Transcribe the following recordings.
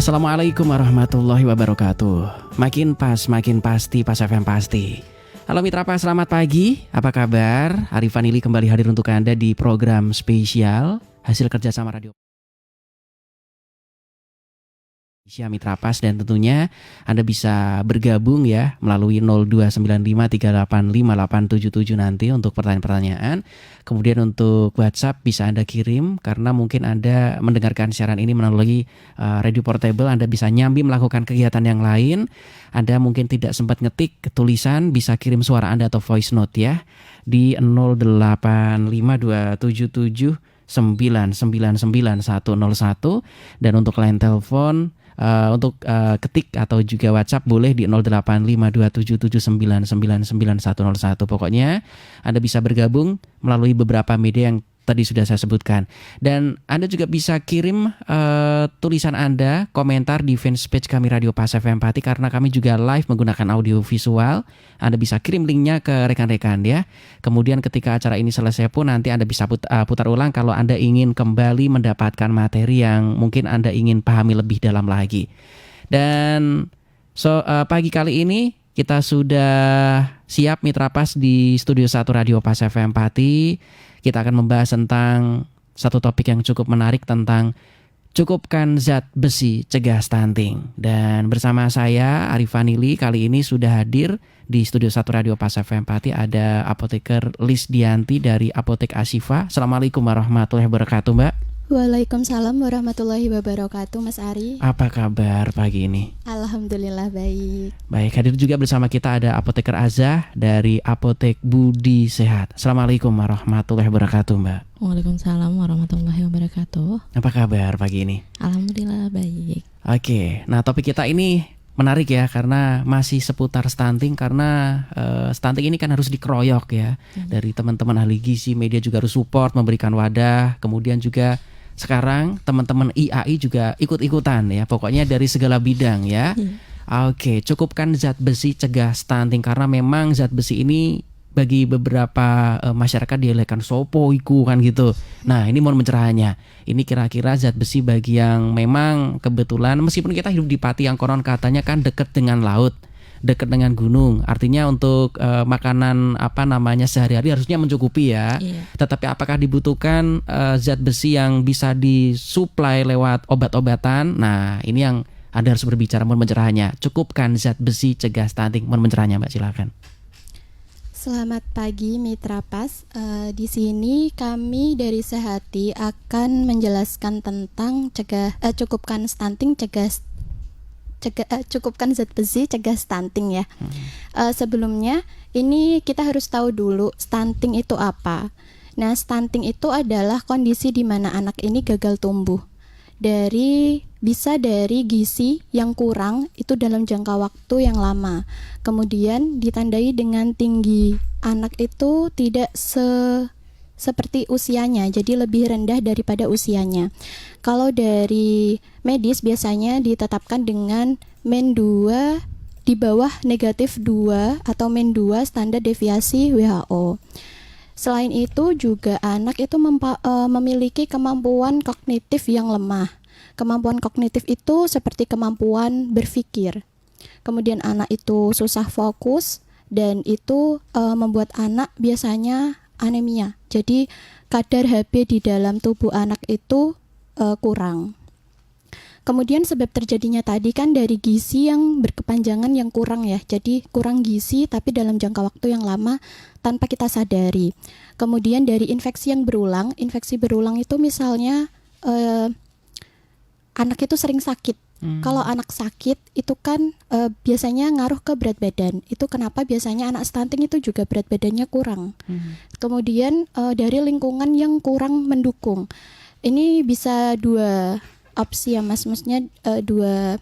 Assalamualaikum warahmatullahi wabarakatuh. Makin pas, makin pasti, Pas FM pasti. Halo Mitra Pas, selamat pagi. Apa kabar? Arif Vanili kembali hadir untuk Anda di program spesial hasil kerjasama radio Mitra Pas, dan tentunya Anda bisa bergabung ya melalui 0295385877 nanti untuk pertanyaan-pertanyaan. Kemudian untuk WhatsApp bisa Anda kirim karena mungkin Anda mendengarkan siaran ini melalui radio portable. Anda bisa nyambi melakukan kegiatan yang lain. Anda mungkin tidak sempat ngetik tulisan, bisa kirim suara Anda atau voice note ya di 08522779999101, dan untuk line telepon untuk ketik atau juga WhatsApp boleh di 08527779999101. Pokoknya Anda bisa bergabung melalui beberapa media yang tadi sudah saya sebutkan. Dan Anda juga bisa kirim tulisan Anda, komentar di fanpage kami Radio Pas FM Pati, karena kami juga live menggunakan audio visual. Anda bisa kirim linknya ke rekan-rekan ya. Kemudian ketika acara ini selesai pun nanti Anda bisa putar ulang kalau Anda ingin kembali mendapatkan materi yang mungkin Anda ingin pahami lebih dalam lagi. Dan pagi kali ini kita sudah siap Mitra Pas di Studio 1 Radio Pas FM Pati. Kita akan membahas tentang satu topik yang cukup menarik tentang cukupkan zat besi cegah stunting. Dan bersama saya Arif Vanili kali ini sudah hadir di Studio 1 Radio Pas FM Pati ada apoteker Lis Dianti dari Apotek Ashifa. Assalamualaikum warahmatullahi wabarakatuh, Mbak. Waalaikumsalam warahmatullahi wabarakatuh, Mas Ari. Apa kabar pagi ini? Alhamdulillah baik. Baik, hadir juga bersama kita ada Apoteker Azah dari Apotek Budi Sehat. Assalamualaikum warahmatullahi wabarakatuh, Mbak. Waalaikumsalam warahmatullahi wabarakatuh. Apa kabar pagi ini? Alhamdulillah baik. Oke, nah topik kita ini menarik ya karena masih seputar stunting, karena stunting ini kan harus dikeroyok ya. Dari teman-teman ahli gizi, media juga harus support, memberikan wadah, kemudian juga sekarang teman-teman IAI juga ikut-ikutan ya. Pokoknya dari segala bidang ya. Oke, cukupkan zat besi cegah stunting, karena memang zat besi ini bagi beberapa masyarakat dielehkan sopo iku kan gitu. Nah ini mohon pencerahannya. Ini kira-kira zat besi bagi yang memang kebetulan meskipun kita hidup di Pati yang konon katanya kan dekat dengan laut, dekat dengan gunung, artinya untuk makanan sehari-hari harusnya mencukupi ya. Tetapi apakah dibutuhkan zat besi yang bisa disuplai lewat obat-obatan? Nah ini yang Anda harus berbicara, mohon pencerahannya. Cukupkan zat besi cegah stunting, mohon pencerahannya Mbak, silakan. Selamat pagi Mitra Pas. Di sini kami dari Sehati akan menjelaskan tentang cukupkan stunting cukupkan zat besi cegah stunting ya. Sebelumnya ini kita harus tahu dulu stunting itu apa. Nah, stunting itu adalah kondisi di mana anak ini gagal tumbuh. Bisa dari gizi yang kurang itu dalam jangka waktu yang lama. Kemudian ditandai dengan tinggi anak itu tidak seperti usianya, jadi lebih rendah daripada usianya. Kalau dari medis biasanya ditetapkan dengan -2 di bawah -2 atau -2 standar deviasi WHO. Selain itu juga anak itu memiliki kemampuan kognitif yang lemah. Kemampuan kognitif itu seperti kemampuan berpikir. Kemudian anak itu susah fokus dan itu membuat anak biasanya anemia. Jadi kadar Hb di dalam tubuh anak itu kurang. Kemudian sebab terjadinya tadi kan dari gizi yang berkepanjangan yang kurang ya. Jadi kurang gizi tapi dalam jangka waktu yang lama tanpa kita sadari. Kemudian dari infeksi yang berulang. Infeksi berulang itu misalnya anak itu sering sakit. Kalau anak sakit itu kan biasanya ngaruh ke berat badan. Itu kenapa biasanya anak stunting itu juga berat badannya kurang. Kemudian dari lingkungan yang kurang mendukung. Ini bisa dua opsi ya Mas, maksudnya dua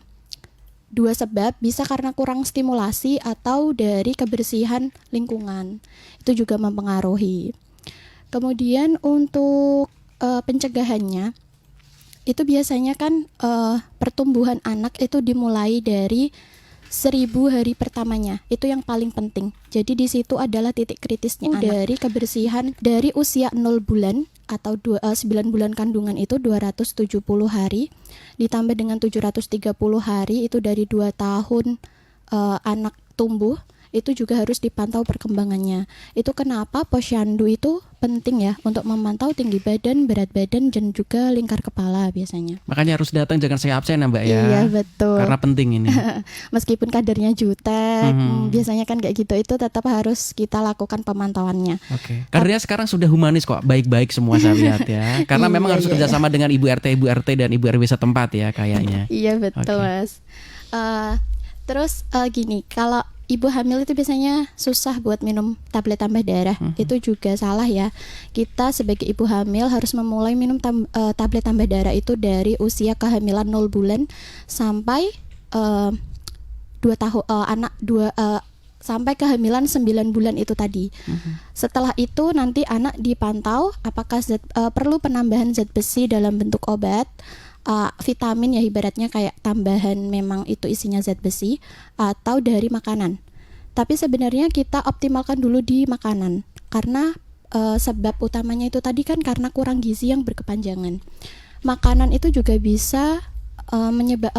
sebab, bisa karena kurang stimulasi atau dari kebersihan lingkungan. Itu juga mempengaruhi. Kemudian untuk pencegahannya itu biasanya kan pertumbuhan anak itu dimulai dari 1000 hari pertamanya. Itu yang paling penting. Jadi di situ adalah titik kritisnya dari kebersihan dari usia 0 bulan atau 9 bulan kandungan itu 270 hari ditambah dengan 730 hari itu dari 2 tahun anak tumbuh, itu juga harus dipantau perkembangannya. Itu kenapa posyandu itu penting ya untuk memantau tinggi badan, berat badan, dan juga lingkar kepala biasanya. Makanya harus datang, jangan saya absen ya Mbak ya. Iya betul. Karena penting ini. Meskipun kadernya jutek, biasanya kan kayak gitu, itu tetap harus kita lakukan pemantauannya. Oke. Kadernya sekarang sudah humanis kok, baik-baik semua saya lihat ya. Karena memang harus kerjasama dengan Ibu RT dan Ibu RW setempat ya kayaknya. Iya betul Mas. Terus gini, kalau ibu hamil itu biasanya susah buat minum tablet tambah darah. Itu juga salah ya. Kita sebagai ibu hamil harus memulai minum tablet tambah darah itu dari usia kehamilan 0 bulan sampai 2 tahun sampai kehamilan 9 bulan itu tadi. Setelah itu nanti anak dipantau apakah perlu penambahan zat besi dalam bentuk obat, vitamin ya ibaratnya kayak tambahan memang itu isinya zat besi, atau dari makanan. Tapi sebenarnya kita optimalkan dulu di makanan karena sebab utamanya itu tadi kan karena kurang gizi yang berkepanjangan. Makanan itu juga bisa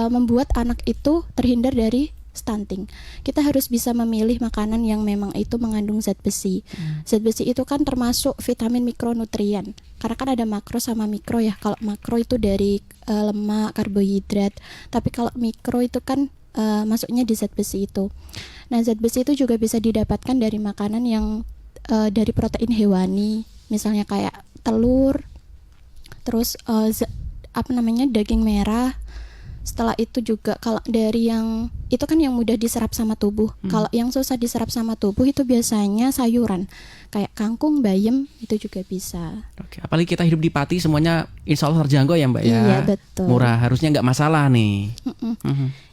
membuat anak itu terhindar dari stunting. Kita harus bisa memilih makanan yang memang itu mengandung zat besi. Zat besi itu kan termasuk vitamin mikronutrien. Karena kan ada makro sama mikro ya. Kalau makro itu dari lemak, karbohidrat. Tapi kalau mikro itu kan masuknya di zat besi itu. Nah, zat besi itu juga bisa didapatkan dari makanan yang dari protein hewani, misalnya kayak telur, terus daging merah. Setelah itu juga kalau dari yang itu kan yang mudah diserap sama tubuh. Kalau yang susah diserap sama tubuh itu biasanya sayuran kayak kangkung, bayam itu juga bisa. Oke, apalagi kita hidup di Pati semuanya insya Allah terjangkau ya Mbak ya. Iya betul. Murah, harusnya nggak masalah nih.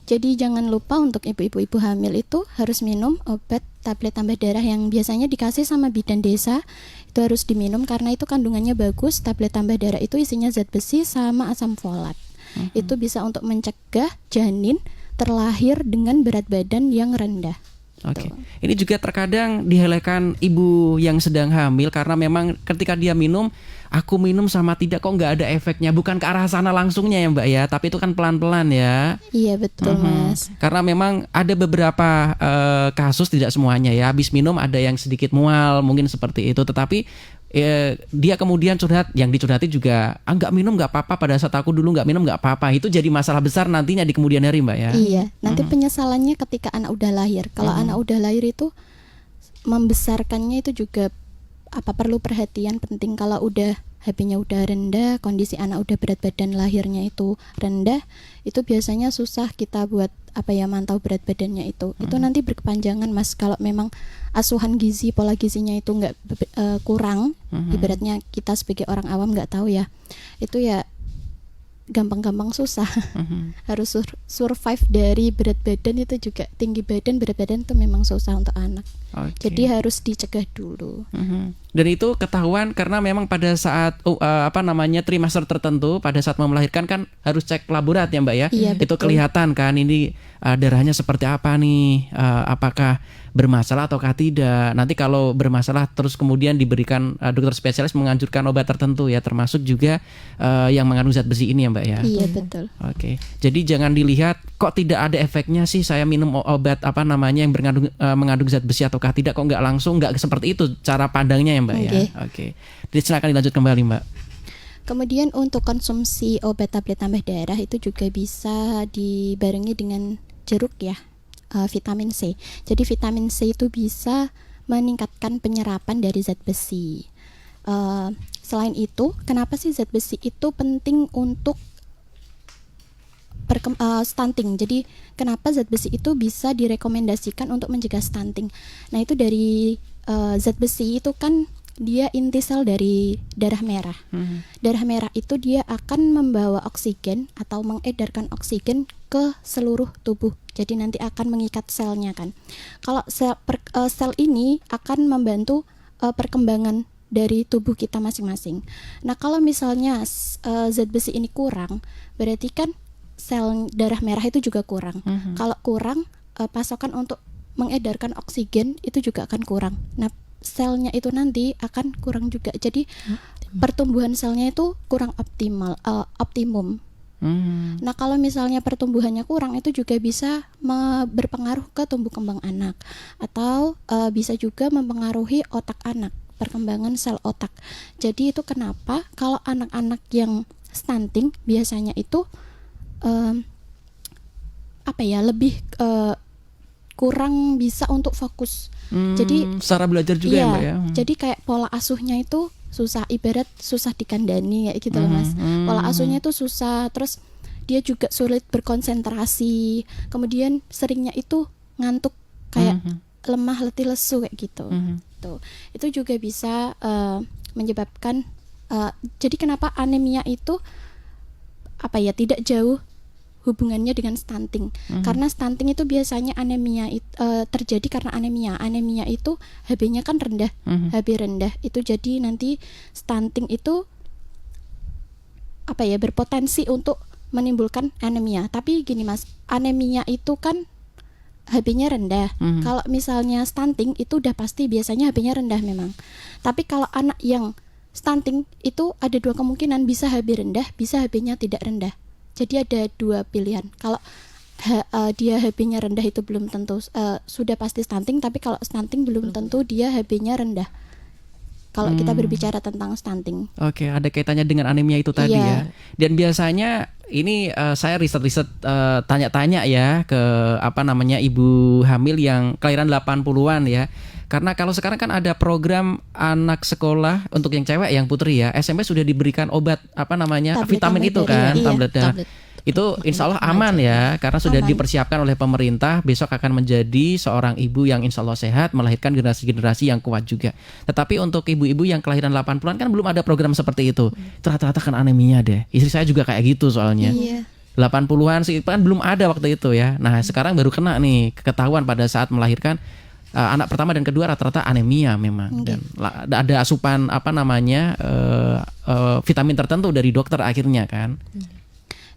Jadi jangan lupa untuk ibu-ibu hamil itu harus minum obat tablet tambah darah yang biasanya dikasih sama bidan desa. Itu harus diminum karena itu kandungannya bagus. Tablet tambah darah itu isinya zat besi sama asam folat. Itu bisa untuk mencegah janin terlahir dengan berat badan yang rendah. Oke. Ini juga terkadang dihelekan ibu yang sedang hamil karena memang ketika dia minum, aku minum sama tidak kok nggak ada efeknya, bukan ke arah sana langsungnya ya Mbak ya, tapi itu kan pelan-pelan ya. Iya betul Mas. Karena memang ada beberapa kasus, tidak semuanya ya, habis minum ada yang sedikit mual mungkin seperti itu, tetapi dia kemudian curhat, yang dicurhati juga nggak minum nggak apa-apa, pada saat aku dulu nggak minum nggak apa-apa, itu jadi masalah besar nantinya di kemudian hari Mbak ya. Iya, nanti penyesalannya ketika anak udah lahir. Kalau anak udah lahir itu membesarkannya itu juga perlu perhatian penting. Kalau udah HB-nya udah rendah, kondisi anak udah berat badan lahirnya itu rendah, itu biasanya susah kita buat mantau berat badannya itu. Itu nanti berkepanjangan Mas. Kalau memang asuhan gizi, pola gizinya itu nggak kurang, ibaratnya kita sebagai orang awam nggak tahu ya, itu ya gampang-gampang susah. Harus survive dari berat badan itu juga, tinggi badan, berat badan itu memang susah untuk anak. Jadi harus dicegah dulu. Dan itu ketahuan karena memang pada saat trimester tertentu, pada saat mau melahirkan kan harus cek laborat ya Mbak ya. Iya, itu betul. Kelihatan kan ini darahnya seperti apa nih, apakah bermasalah ataukah tidak. Nanti kalau bermasalah terus kemudian diberikan, dokter spesialis menganjurkan obat tertentu ya, termasuk juga yang mengandung zat besi ini ya Mbak ya. Iya betul. Oke. Jadi jangan dilihat kok tidak ada efeknya sih saya minum obat yang mengandung zat besi ataukah tidak, kok nggak langsung, nggak seperti itu cara pandangnya ya Mbak ya. Oke. Jadi silakan dilanjut kembali Mbak. Kemudian untuk konsumsi obat tablet tambah darah itu juga bisa dibarengi dengan jeruk ya, vitamin C. Jadi vitamin C itu bisa meningkatkan penyerapan dari zat besi. Selain itu, kenapa sih zat besi itu penting untuk stunting? Jadi kenapa zat besi itu bisa direkomendasikan untuk mencegah stunting? Nah itu dari zat besi itu kan dia inti sel dari darah merah. Darah merah itu dia akan membawa oksigen atau mengedarkan oksigen ke seluruh tubuh. Jadi nanti akan mengikat selnya kan. Kalau sel ini akan membantu perkembangan dari tubuh kita masing-masing. Nah kalau misalnya zat besi ini kurang, berarti kan sel darah merah itu juga kurang. Kalau kurang, pasokan untuk mengedarkan oksigen itu juga akan kurang. Nah, selnya itu nanti akan kurang juga. Jadi pertumbuhan selnya itu kurang optimum. Nah, kalau misalnya pertumbuhannya kurang itu juga bisa berpengaruh ke tumbuh kembang anak atau bisa juga mempengaruhi otak anak, perkembangan sel otak. Jadi itu kenapa kalau anak-anak yang stunting biasanya itu lebih kurang bisa untuk fokus. Jadi secara belajar juga ya, Mbak ya. Jadi kayak pola asuhnya itu susah, ibarat susah dikandani kayak gitu loh, Mas. Pola asuhnya itu susah, terus dia juga sulit berkonsentrasi. Kemudian seringnya itu ngantuk, kayak lemah, letih, lesu kayak gitu. Tuh. Itu juga bisa menyebabkan jadi kenapa anemia itu tidak jauh hubungannya dengan stunting. Karena stunting itu biasanya anemia terjadi karena anemia itu HB-nya kan rendah, HB rendah itu jadi nanti stunting itu berpotensi untuk menimbulkan anemia. Tapi gini Mas, anemia itu kan HB-nya rendah. Kalau misalnya stunting itu udah pasti biasanya HB-nya rendah memang. Tapi kalau anak yang stunting itu ada dua kemungkinan, bisa HB rendah, bisa HB-nya tidak rendah. Jadi ada dua pilihan. Kalau dia HB-nya rendah itu belum tentu sudah pasti stunting, tapi kalau stunting belum tentu dia HB-nya rendah. Kalau kita berbicara tentang stunting. Oke, ada kaitannya dengan anemia itu tadi ya. Dan biasanya ini saya riset tanya-tanya ya ke ibu hamil yang kelahiran 80-an ya. Karena kalau sekarang kan ada program anak sekolah untuk yang cewek, yang putri ya, SMP sudah diberikan obat vitamin itu kan, tablet. Itu insya Allah aman ya, karena sudah dipersiapkan oleh pemerintah. Besok akan menjadi seorang ibu yang insya Allah sehat, melahirkan generasi-generasi yang kuat juga. Tetapi untuk ibu-ibu yang kelahiran 80-an kan belum ada program seperti itu. Rata-rata kan anemia deh. Istri saya juga kayak gitu soalnya. 80-an sih kan belum ada waktu itu ya. Nah sekarang baru kena nih, ketahuan pada saat melahirkan. Anak pertama dan kedua rata-rata anemia memang. Dan ada asupan vitamin tertentu dari dokter akhirnya kan.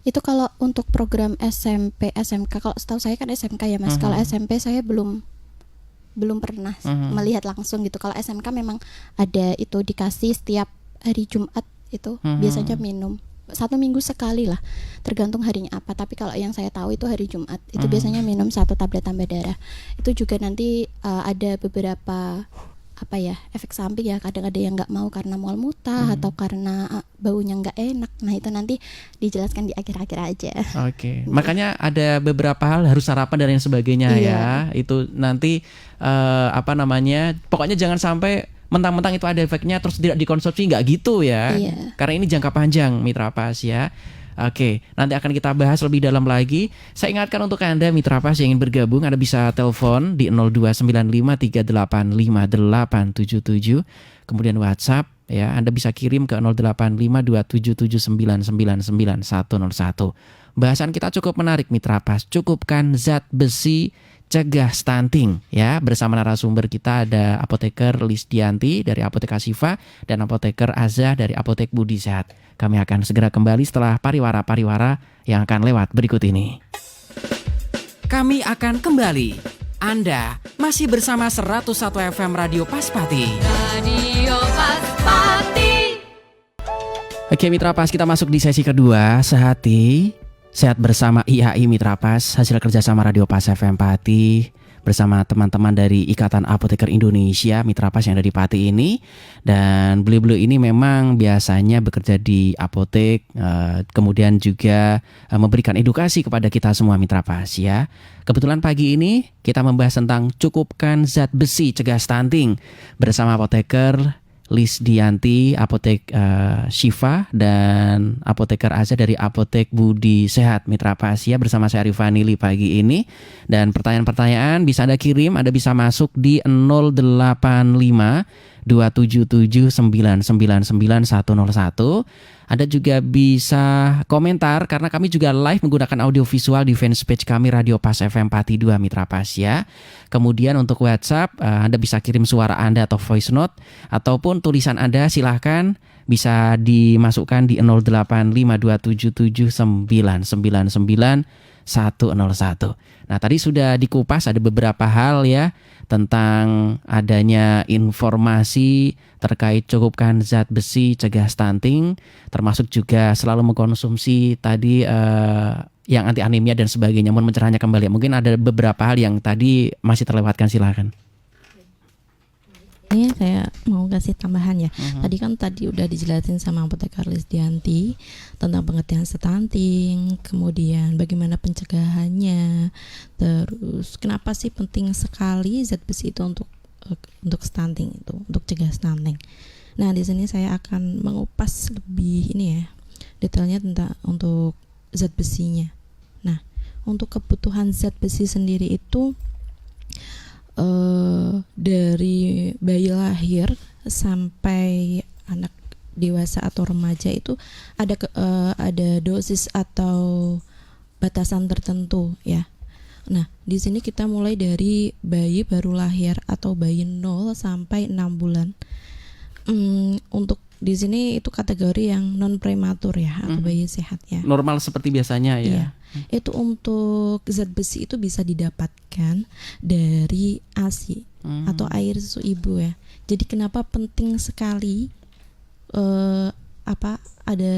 Itu kalau untuk program SMP, SMK, kalau setahu saya kan SMK ya Mas. Kalau SMP saya belum pernah melihat langsung gitu. Kalau SMK memang ada itu, dikasih setiap hari Jumat itu biasanya minum 1 minggu sekali lah, tergantung harinya apa. Tapi kalau yang saya tahu itu hari Jumat itu biasanya minum 1 tablet tambah darah. Itu juga nanti ada beberapa efek samping ya. Kadang ada yang nggak mau karena mual muntah atau karena baunya nggak enak. Nah itu nanti dijelaskan di akhir-akhir aja. Oke. Makanya ada beberapa hal harus sarapan dan lain sebagainya ya. Itu nanti pokoknya jangan sampai mentang-mentang itu ada efeknya terus tidak dikonsumsi, nggak gitu ya. Karena ini jangka panjang Mitra Pas ya. Oke, nanti akan kita bahas lebih dalam lagi. Saya ingatkan untuk Anda Mitra Pas yang ingin bergabung, Anda bisa telepon di 0295388877. Kemudian WhatsApp ya, Anda bisa kirim ke 085277999101. Bahasan kita cukup menarik Mitra Pas. Cukupkan zat besi, cegah stunting ya. Bersama narasumber kita ada apoteker Lisdianti dari Apotek Ashifa dan apoteker Azah dari Apotek Budi Sehat. Kami akan segera kembali setelah pariwara-pariwara yang akan lewat berikut ini. Kami akan kembali. Anda masih bersama 101 FM Radio Paspati. Radio Paspati. Oke Mitra Pas, kita masuk di sesi kedua. Sehati Sehat bersama IAI Mitra Pas, hasil kerjasama Radio Pas FM Pati bersama teman-teman dari Ikatan Apoteker Indonesia Mitra Pas yang ada di Pati ini. Dan beliau-beliau ini memang biasanya bekerja di apotek, kemudian juga memberikan edukasi kepada kita semua Mitra Pas ya. Kebetulan pagi ini kita membahas tentang cukupkan zat besi cegah stunting bersama apoteker Lisdianti, Apotek Syifa dan Apoteker Azah dari Apotek Budi Sehat Mitra Pas ya, bersama saya Rifanili pagi ini. Dan pertanyaan-pertanyaan bisa Anda kirim, Anda bisa masuk di 085-277-999-101. Anda juga bisa komentar karena kami juga live menggunakan audio visual di fanpage kami Radio Pas FM Pati 2 Mitra Pas ya. Kemudian untuk WhatsApp Anda bisa kirim suara Anda atau voice note ataupun tulisan Anda, silahkan bisa dimasukkan di 085277999101. Nah, tadi sudah dikupas ada beberapa hal ya tentang adanya informasi terkait cukupkan zat besi cegah stunting, termasuk juga selalu mengkonsumsi tadi yang anti anemia dan sebagainya. Mohon mencerahnya kembali. Mungkin ada beberapa hal yang tadi masih terlewatkan, silakan. Ini saya mau kasih tambahan ya. Tadi udah dijelasin sama Apoteker Lisdianti tentang pengertian stunting, kemudian bagaimana pencegahannya, terus kenapa sih penting sekali zat besi itu untuk stunting itu, untuk cegah stunting. Nah, di sini saya akan mengupas lebih ini ya, detailnya tentang untuk zat besinya. Nah, untuk kebutuhan zat besi sendiri itu dari bayi lahir sampai anak dewasa atau remaja itu ada dosis atau batasan tertentu ya. Nah, di sini kita mulai dari bayi baru lahir atau bayi 0 sampai 6 bulan. Untuk di sini itu kategori yang non prematur ya, atau bayi sehat ya. Normal seperti biasanya ya. Iya. Itu untuk zat besi itu bisa didapatkan dari ASI atau air susu ibu ya. Jadi kenapa penting sekali ada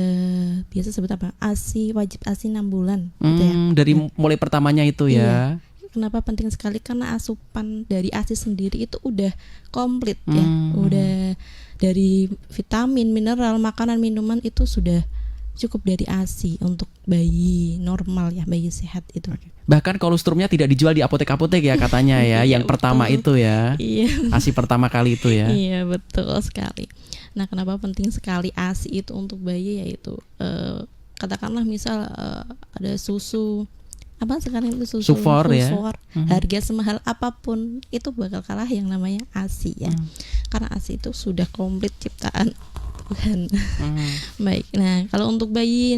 biasa sebut apa? ASI, wajib ASI 6 bulan gitu ya. Dari mulai pertamanya itu ya. Iya. Kenapa penting sekali? Karena asupan dari ASI sendiri itu udah komplit ya. Udah dari vitamin, mineral, makanan, minuman itu sudah cukup dari ASI untuk bayi normal ya, bayi sehat itu. Bahkan kolostrumnya tidak dijual di apotek-apotek ya katanya ya, yang pertama itu ya. Iya. ASI pertama kali itu ya. Iya, betul sekali. Nah, kenapa penting sekali ASI itu untuk bayi, yaitu katakanlah misal ada susu apa sekarang itu susu Sufor ya. Harga semahal apapun itu bakal kalah yang namanya ASI ya. Karena ASI itu sudah komplit ciptaan Tuhan. Baik. Nah, kalau untuk bayi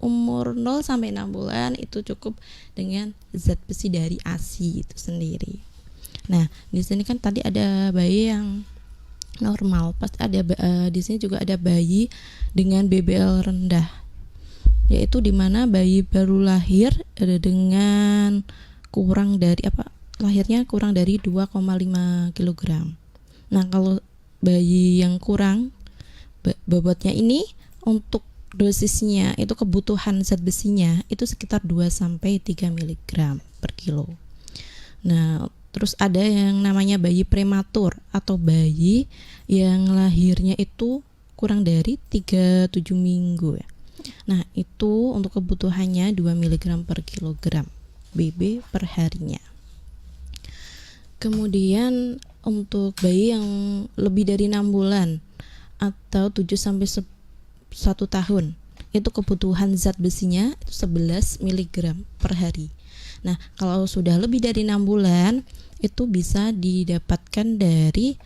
umur 0 sampai 6 bulan itu cukup dengan zat besi dari ASI itu sendiri. Nah, di sini kan tadi ada bayi yang normal, pasti ada di sini juga ada bayi dengan BBL rendah, yaitu di mana bayi baru lahir dengan kurang dari lahirnya kurang dari 2,5 kg. Nah, kalau bayi yang kurang bobotnya ini, untuk dosisnya itu kebutuhan zat besinya itu sekitar 2 sampai 3 mg per kilo. Nah, terus ada yang namanya bayi prematur atau bayi yang lahirnya itu kurang dari 37 minggu ya. Nah, itu untuk kebutuhannya 2 mg per kilogram BB per harinya. Kemudian untuk bayi yang lebih dari 6 bulan atau 7 sampai 1 tahun, itu kebutuhan zat besinya itu 11 mg per hari. Nah, kalau sudah lebih dari 6 bulan itu bisa didapatkan dari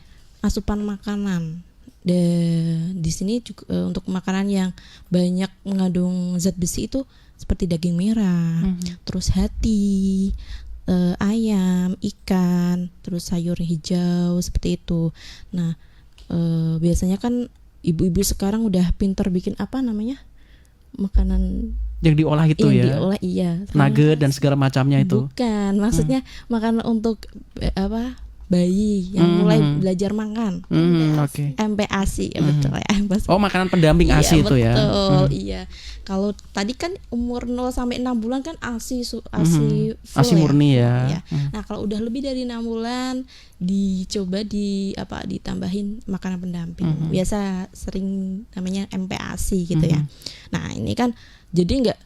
asupan makanan. Di sini juga, untuk makanan yang banyak mengandung zat besi itu seperti daging merah, terus hati, ayam, ikan, terus sayur hijau seperti itu. Nah, biasanya kan ibu-ibu sekarang udah pinter bikin makanan yang diolah itu yang ya. Diolah, iya. Nugget dan segala macamnya itu. Bukan, maksudnya makanan untuk bayi yang mulai belajar makan. Oke. MPASI ya, betul ya. Oh, makanan pendamping ASI itu ya. Betul, iya. Kalau tadi kan umur 0 sampai 6 bulan kan ASI full ASI murni ya. Ya. Nah, kalau udah lebih dari 6 bulan dicoba ditambahin makanan pendamping. Biasa sering namanya MPASI gitu ya. Nah, ini kan jadi enggak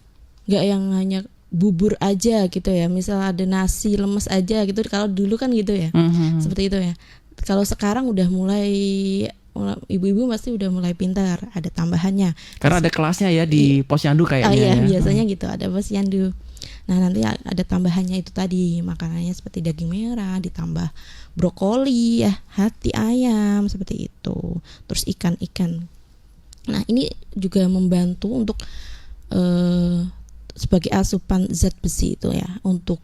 yang hanya bubur aja gitu ya, misal ada nasi lemes aja gitu. Kalau dulu kan gitu ya, seperti itu ya. Kalau sekarang udah mulai ibu-ibu pasti udah mulai pintar, ada tambahannya. Karena ada kelasnya ya di posyandu kayaknya. Iya, ya. biasanya gitu, ada posyandu. Nah, nanti ada tambahannya itu tadi, makanannya seperti daging merah, ditambah brokoli ya, hati ayam seperti itu. Terus ikan-ikan. Nah, ini juga membantu untuk sebagai asupan zat besi itu ya, untuk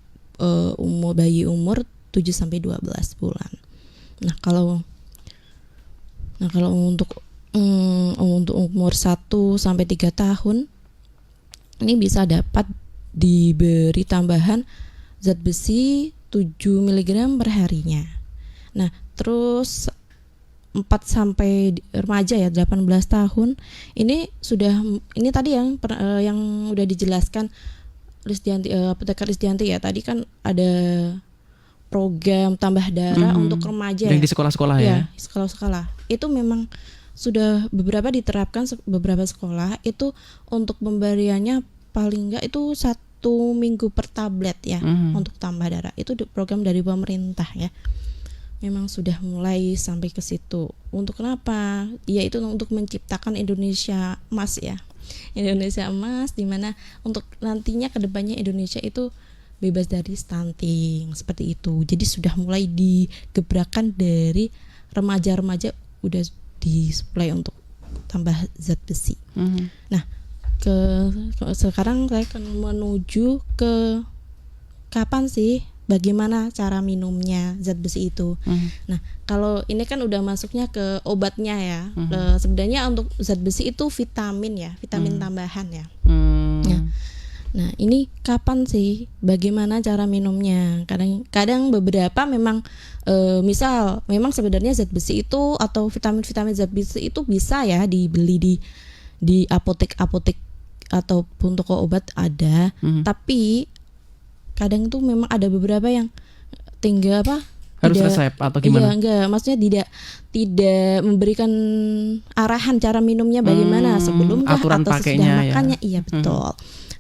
bayi umur 7 sampai 12 bulan. Nah, kalau untuk untuk umur 1 sampai 3 tahun ini bisa dapat diberi tambahan zat besi 7 mg per harinya. Nah, terus 4 sampai remaja ya 18 tahun ini tadi yang udah dijelaskan apoteker Lisdianti ya. Tadi kan ada program tambah darah untuk remaja yang di sekolah-sekolah ya. Sekolah-sekolah. Itu memang sudah beberapa diterapkan beberapa sekolah itu untuk pemberiannya paling enggak itu 1 minggu per tablet ya untuk tambah darah. Itu program dari pemerintah ya. Memang sudah mulai sampai ke situ. Untuk kenapa? Ya itu untuk menciptakan Indonesia emas ya. Indonesia emas di mana untuk nantinya kedepannya Indonesia itu bebas dari stunting seperti itu. Jadi sudah mulai digebrakan dari remaja-remaja udah disuplai untuk tambah zat besi. Nah, sekarang saya akan menuju ke kapan sih, bagaimana cara minumnya zat besi itu. Nah, kalau ini kan udah masuknya ke obatnya ya. Sebenarnya untuk zat besi itu vitamin ya, vitamin tambahan ya. Nah, ini kapan sih, bagaimana cara minumnya? Kadang beberapa memang misal memang sebenarnya zat besi itu atau vitamin-vitamin zat besi itu bisa ya dibeli di apotek-apotek ataupun toko obat ada. Tapi kadang itu memang ada beberapa yang tinggal harus resep atau gimana? Iya, enggak, maksudnya tidak memberikan arahan cara minumnya bagaimana sebelumkah aturan atau sesudah pakainya makannya. ya. Iya, betul.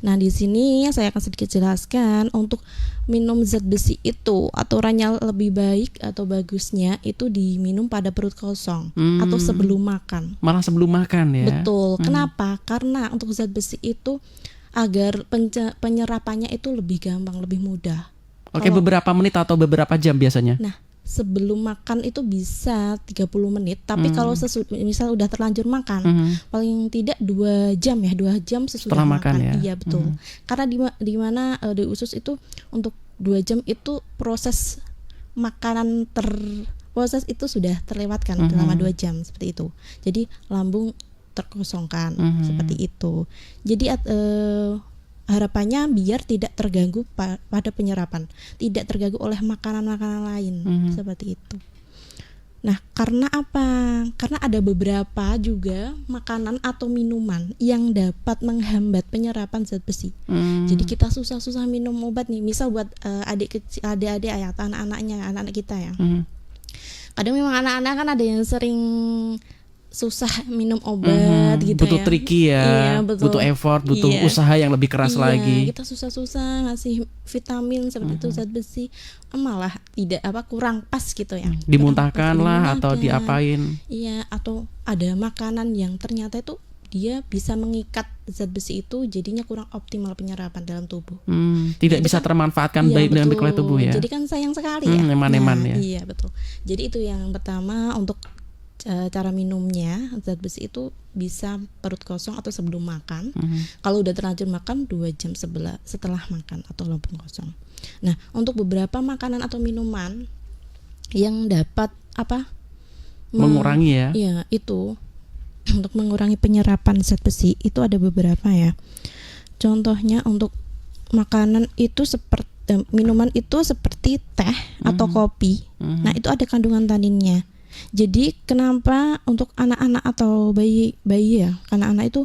Nah, di sini saya akan sedikit jelaskan untuk minum zat besi itu aturannya lebih baik atau bagusnya itu diminum pada perut kosong atau sebelum makan. Malah sebelum makan ya. Betul. Kenapa? Karena untuk zat besi itu agar penyerapannya itu lebih gampang, lebih mudah. Oke, beberapa menit atau beberapa jam biasanya? Nah, sebelum makan itu bisa 30 menit, tapi kalau misal udah terlanjur makan, paling tidak 2 jam ya, 2 jam sesudah makan ya. Iya, betul. Karena di mana di usus itu untuk 2 jam itu proses makanan proses itu sudah terlewatkan selama 2 jam seperti itu. Jadi lambung terkosongkan seperti itu. Jadi harapannya biar tidak terganggu pada penyerapan, tidak terganggu oleh makanan-makanan lain seperti itu. Nah, karena apa? Karena ada beberapa juga makanan atau minuman yang dapat menghambat penyerapan zat besi. Jadi kita susah-susah minum obat nih. Misal buat adik-adik ya, anak-anak kita ya. Kadang memang anak-anak kan ada yang sering susah minum obat gitu butuh ya. tricky ya, iya, butuh effort, butuh usaha yang lebih keras lagi. Kita susah-susah ngasih vitamin seperti itu zat besi malah tidak kurang pas gitu ya. Dimuntahkan lah atau diapain. Iya, atau ada makanan yang ternyata itu dia bisa mengikat zat besi itu jadinya kurang optimal penyerapan dalam tubuh. Tidak bisa termanfaatkan baik dalam oleh tubuh ya. Jadi kan sayang sekali ya. Eman-eman ya. Iya, betul. Jadi itu yang pertama untuk cara minumnya zat besi itu bisa perut kosong atau sebelum makan. Kalau udah terlanjur makan 2 jam setelah makan atau lambung kosong. Nah, untuk beberapa makanan atau minuman yang dapat mengurangi ya. Iya, itu untuk mengurangi penyerapan zat besi itu ada beberapa ya. Contohnya untuk makanan itu seperti minuman itu seperti teh atau kopi. Nah, itu ada kandungan taninnya. Jadi kenapa untuk anak-anak atau bayi ya, anak-anak itu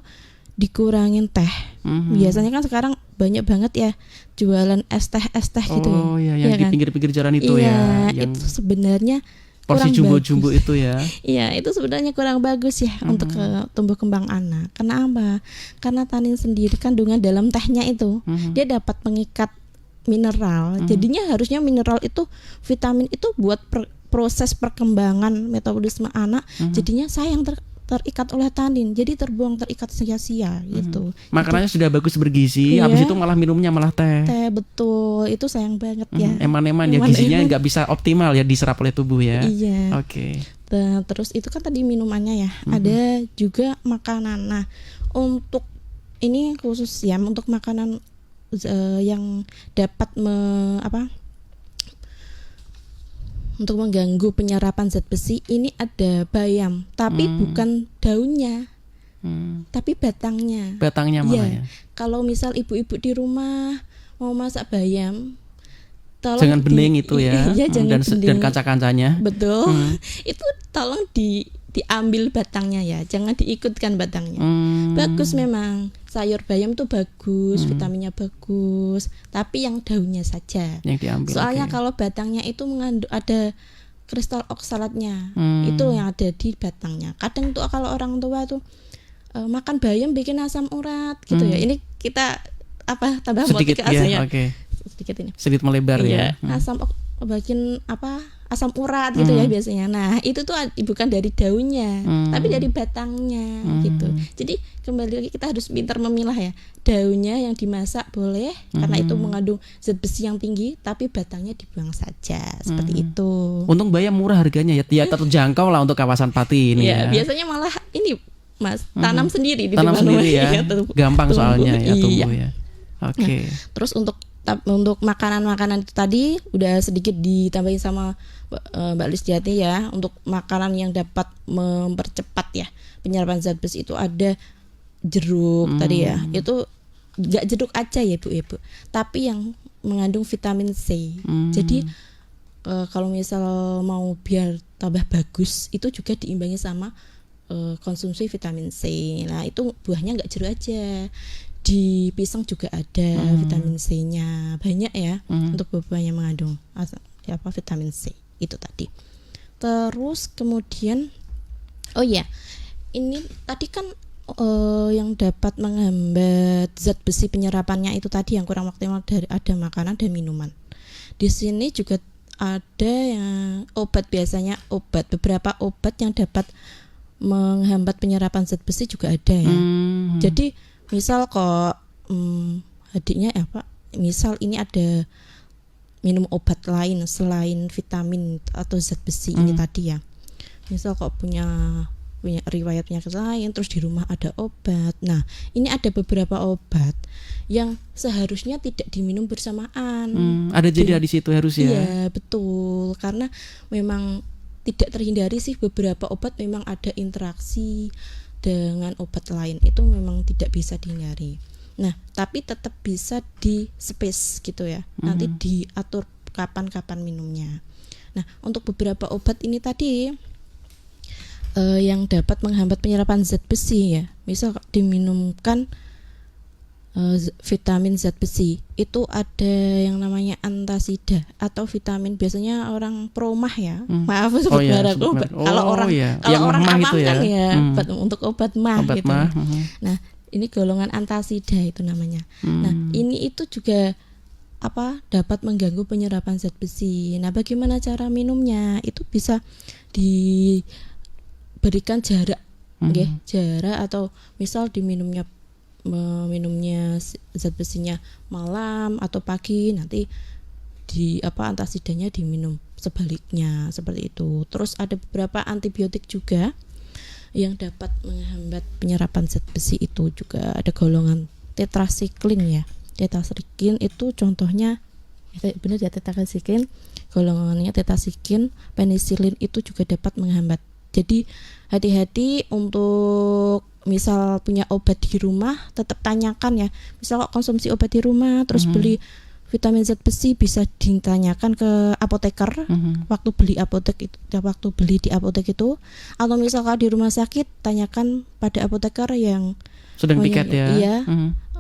dikurangin teh. Biasanya kan sekarang banyak banget ya jualan es teh gitu. Oh ya, yang di pinggir-pinggir jalan itu ya. Yang itu sebenarnya porsi jumbo-jumbo itu ya. Iya, itu sebenarnya kurang bagus ya untuk tumbuh kembang anak. Kenapa? Karena tanin sendiri kandungan dalam tehnya itu dia dapat mengikat mineral. Jadinya harusnya mineral itu, vitamin itu buat proses perkembangan metabolisme anak, jadinya sayang terikat oleh tanin, jadi terikat sia-sia gitu. Makanannya sudah bagus bergizi, habis itu malah minumnya malah teh. Betul, itu sayang banget ya. Eman-eman ya, gizinya nggak bisa optimal ya diserap oleh tubuh ya. Iya. Oke. Terus itu kan tadi minumannya ya, ada juga makanan. Nah, untuk ini khusus ya untuk makanan yang dapat untuk mengganggu penyerapan zat besi ini ada bayam, tapi bukan daunnya, tapi batangnya. Batangnya malah Iya. ya. Kalau misal ibu-ibu di rumah mau masak bayam, tolong Jangan bening itu ya. Iya, jangan dan bening. kaca-kacanya. Betul. Itu tolong diambil batangnya ya, jangan diikutkan batangnya. Bagus memang sayur bayam tuh bagus, vitaminnya bagus, tapi yang daunnya saja. Yang diambil. Soalnya oke. kalau batangnya itu mengandung ada kristal oksalatnya, itu yang ada di batangnya. Kadang tuh kalau orang tua tuh makan bayam bikin asam urat gitu ya. Ini kita tambah motif sedikit ke asam ya, ya. oke. Sedikit ini. Sedikit melebar Iya, ya. bikin asam urat gitu ya biasanya. Nah, itu tuh bukan dari daunnya, tapi dari batangnya gitu. Jadi kembali lagi kita harus pintar memilah ya. Daunnya yang dimasak boleh karena itu mengandung zat besi yang tinggi, tapi batangnya dibuang saja seperti itu. Untung bayam murah harganya ya. Ya terjangkau lah untuk kawasan Pati ini Iya, ya. biasanya malah ini Mas, tanam sendiri di Tanam depan sendiri rumah. ya. Iya, Gampang tumbuh. soalnya ya tumbuh Iya. ya. Oke. Terus untuk makanan-makanan itu tadi udah sedikit ditambahin sama Mbak Listiati ya. Untuk makanan yang dapat mempercepat ya penyerapan zat besi itu ada jeruk tadi ya. Itu nggak jeruk aja ya Bu, tapi yang mengandung vitamin C. Jadi kalau misal mau biar tambah bagus itu juga diimbangi sama konsumsi vitamin C. Nah itu buahnya nggak jeruk aja, di pisang juga ada vitamin C-nya banyak ya. Untuk buah yang mengandung vitamin C itu tadi. Terus kemudian ini tadi kan yang dapat menghambat zat besi penyerapannya itu tadi yang kurang maksimal dari ada makanan dan minuman. Di sini juga ada yang obat, biasanya beberapa obat yang dapat menghambat penyerapan zat besi juga ada ya. Jadi misal kok adiknya misal ini ada minum obat lain selain vitamin atau zat besi ini tadi ya. Misal kok punya riwayat penyakit lain, terus di rumah ada obat. Nah, ini ada beberapa obat yang seharusnya tidak diminum bersamaan. Ada jeda di situ harus ya. Iya, betul. Karena memang tidak terhindari sih, beberapa obat memang ada interaksi dengan obat lain, itu memang tidak bisa dihindari. Nah, tapi tetap bisa di space gitu ya. Nanti diatur kapan-kapan minumnya. Nah, untuk beberapa obat ini tadi yang dapat menghambat penyerapan zat besi ya. Misal diminumkan vitamin zat besi, itu ada yang namanya antasida atau vitamin, biasanya orang promah ya. Maaf sebut merek. Kalau orang awam itu kan ya untuk obat mah obat gitu. mah. Nah, ini golongan antasida itu namanya. Nah, ini itu juga dapat mengganggu penyerapan zat besi. Nah, bagaimana cara minumnya? Itu bisa diberikan jarak, jarak, atau misal minumnya zat besinya malam atau pagi, nanti antasidanya diminum sebaliknya seperti itu. Terus ada beberapa antibiotik juga yang dapat menghambat penyerapan zat besi, itu juga ada golongan tetrasiklin ya. Tetrasiklin itu contohnya benar ya, tetrasiklin golongannya tetrasiklin, penisilin itu juga dapat menghambat. Jadi hati-hati untuk misal punya obat di rumah, tetap tanyakan ya. Misal konsumsi obat di rumah terus beli vitamin zat besi, bisa ditanyakan ke apoteker waktu beli di apotek itu, atau misal kalau di rumah sakit tanyakan pada apoteker yang sedang piket ya. Iya.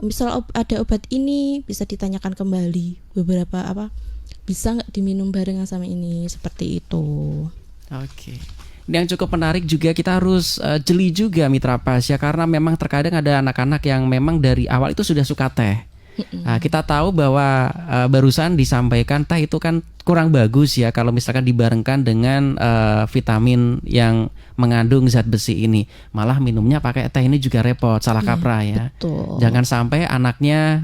Misal ada obat ini, bisa ditanyakan kembali beberapa bisa nggak diminum barengan sama ini, seperti itu. Oke. Yang cukup menarik juga, kita harus jeli juga Mitra Pas ya, karena memang terkadang ada anak-anak yang memang dari awal itu sudah suka teh. Nah, kita tahu bahwa barusan disampaikan teh itu kan kurang bagus ya kalau misalkan dibarengkan dengan vitamin yang mengandung zat besi ini. Malah minumnya pakai teh ini juga repot, salah kaprah ya. Betul. Jangan sampai anaknya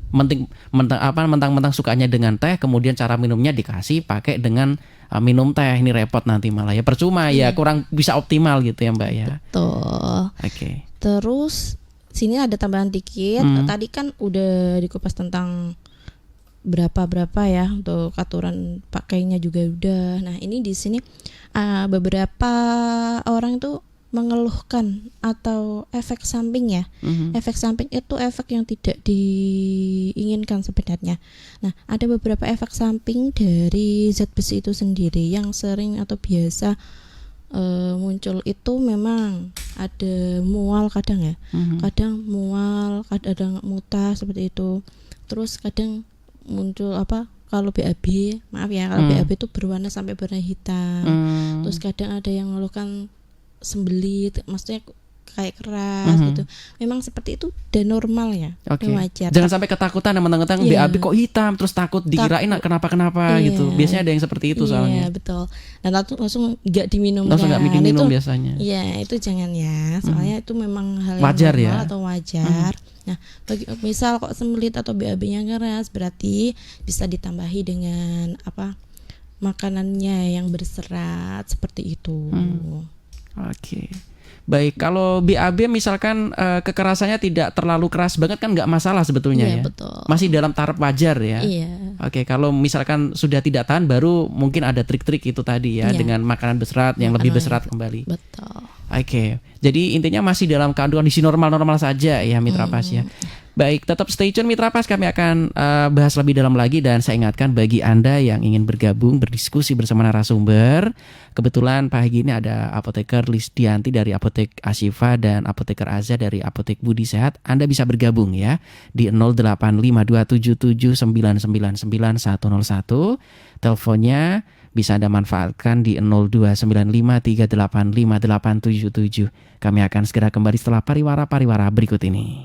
mentang-mentang sukanya dengan teh, kemudian cara minumnya dikasih pakai dengan minum teh, ini repot nanti malah ya, percuma ya, kurang bisa optimal gitu ya Mbak ya. Betul. Oke. Terus sini ada tambahan dikit. Tadi kan udah dikupas tentang berapa ya, untuk aturan pakainya juga udah. Nah ini di sini beberapa orang itu mengeluhkan atau efek samping ya. Efek samping itu efek yang tidak diinginkan sebenarnya. Nah, ada beberapa efek samping dari zat besi itu sendiri yang sering atau biasa muncul itu memang ada mual kadang ya. Kadang mual, kadang muntah seperti itu. Terus kadang muncul kalau BAB, maaf ya, kalau BAB itu berwarna sampai berwarna hitam. Terus kadang ada yang mengeluhkan sembelit, maksudnya kayak keras gitu. Memang seperti itu dan normal ya, wajar. Jangan sampai ketakutan mentang-mentang BAB kok hitam, terus takut dikirain kenapa gitu. Biasanya ada yang seperti itu soalnya. Iya betul. Dan langsung nggak diminum. Langsung nggak diminum biasanya. Iya itu jangan ya, soalnya itu memang hal yang wajar normal ya. atau wajar. Nah, misal kok sembelit atau BAB-nya keras, berarti bisa ditambahi dengan makanannya yang berserat seperti itu. Oke. Baik, kalau BAB misalkan kekerasannya tidak terlalu keras banget kan nggak masalah sebetulnya ya. Betul. Masih dalam taraf wajar ya. Iya. Oke, kalau misalkan sudah tidak tahan baru mungkin ada trik-trik itu tadi ya, dengan makanan berserat yang lebih berserat kembali. Betul. Oke. Jadi intinya masih dalam kondisi normal-normal saja ya Mitra Pas ya. Baik, tetap stay tune Mitra Pas, kami akan bahas lebih dalam lagi. Dan saya ingatkan bagi Anda yang ingin bergabung berdiskusi bersama narasumber, kebetulan pagi ini ada Apoteker Lisdianti dari Apotek Ashifa dan Apoteker Azza dari Apotek Budi Sehat. Anda bisa bergabung ya di 085277999101. Teleponnya bisa Anda manfaatkan di 0295385877. Kami akan segera kembali setelah pariwara berikut ini.